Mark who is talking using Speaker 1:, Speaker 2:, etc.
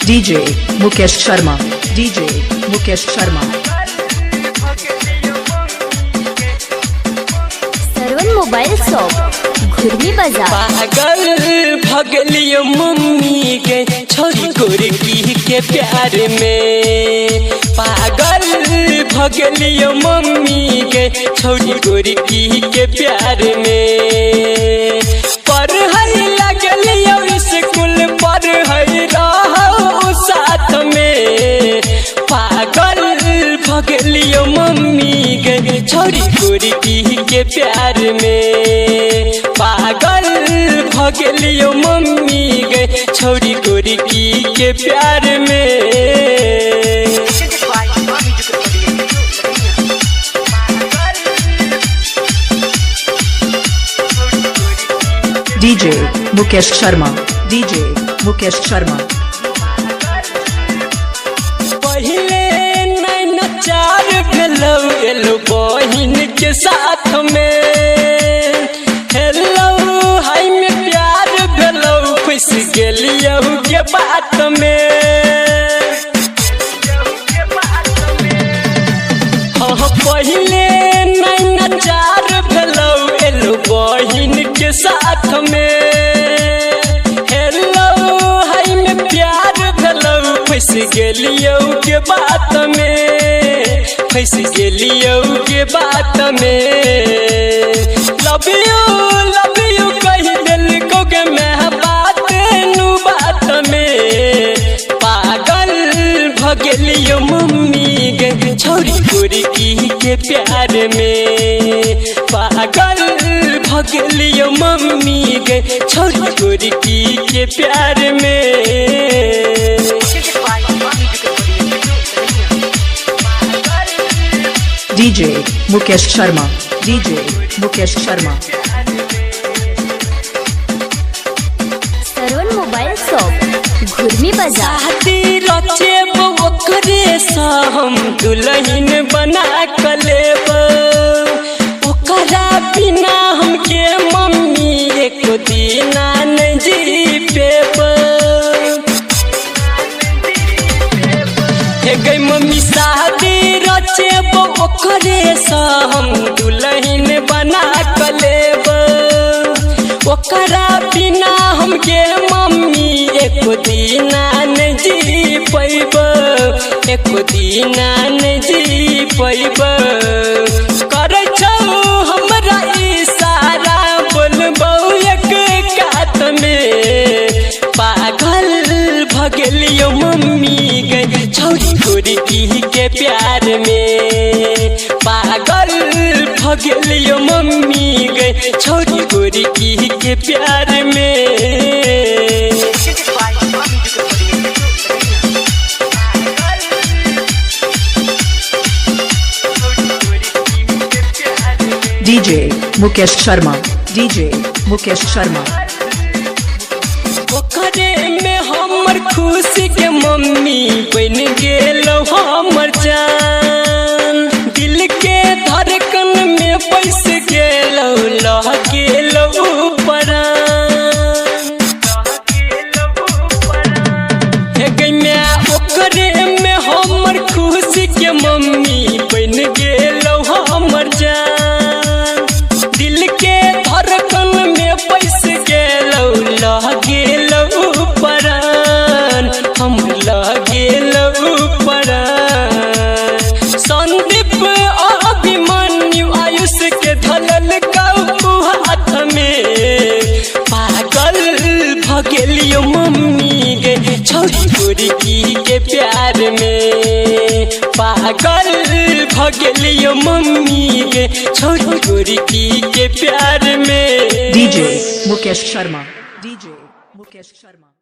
Speaker 1: DJ Mukesh Sharma. DJ Mukesh Sharma.
Speaker 2: सरवन mobile shop घुर्मी बाजार।
Speaker 3: पागल भगलियो मम्मी के छोरी गोरकी के प्यार में। पागल भगलियो मम्मी के छोरी गोरकी के प्यार में। पर है लगलियो स्कूल पर है रहो साथ में। पागल भगलियो मम्मी के छोरी गोरकी के प्यार में। पागल भगलियो मम्मी के छोरी गोरकी के प्यार में।
Speaker 1: DJ Mukesh Sharma. DJ Mukesh Sharma.
Speaker 3: पहले नैन चार भेलो एलो बहिन के साथ में। हेलो हाय में प्यार भेलो फंस गेलियो के बात में। हाँ पहले नैन चार भेलो एलो बहिन के साथ में। हेलो हाय में प्यार भेलो फंस गेलियो के बात में। फंस गेलियो के बात में। लव यू कह दिल को के मैं बात नु बात में। पागल भगलियो मम्मी के छोरी गोरकी के प्यार में। पागल भगलियो मम्मी के छोरी गोरकी के प्यार में।
Speaker 1: DJ Mukesh Sharma. DJ Mukesh Sharma.
Speaker 2: सरवन मोबाइल शॉप घुर्मी बाजार।
Speaker 3: शादी रचे ओकरे सा हम दुल्हन बना कलेब। ओकरा बिना हमके मम्मी एक दिना नहीं जी पेब। हे गई मम्मी शादी रचे ओकरे सा हम दुल्हन बना कलेब। ओकरा बिना हमके मम्मी एक दिना नहीं जी पैब। एक दिना नहीं जी पैब। कर हमरा इशारा बोलबो एक कात में। पागल भगलियो मम्मी के छोरी गोरकी के प्यार में। पागल भगलियो मम्मी के छोरी गोरकी के प्यार में।
Speaker 1: DJ Mukesh Sharma. DJ Mukesh Sharma.
Speaker 3: ओकरे में हमर खुशी के मम्मी बन गेलो हमर जान। दिल के धड़कन में बस गेलो लह गेलो परान। हे गई मैं ओकरे में हमर खुशी के मम्मी बन गेलो हमर जान। दिल के धड़कन में बस गेलो लह गेलो परान। हम लह गेलो परान। संदीप अभिमन्यु आयुष के धलल काबू हाथ में। पागल भगलियो मम्मी के छोरी गोरकी के प्यार में। पागल भगलियो मम्मी के छोरी गोरकी के प्यार में।
Speaker 1: DJ Mukesh Sharma. DJ Mukesh Sharma.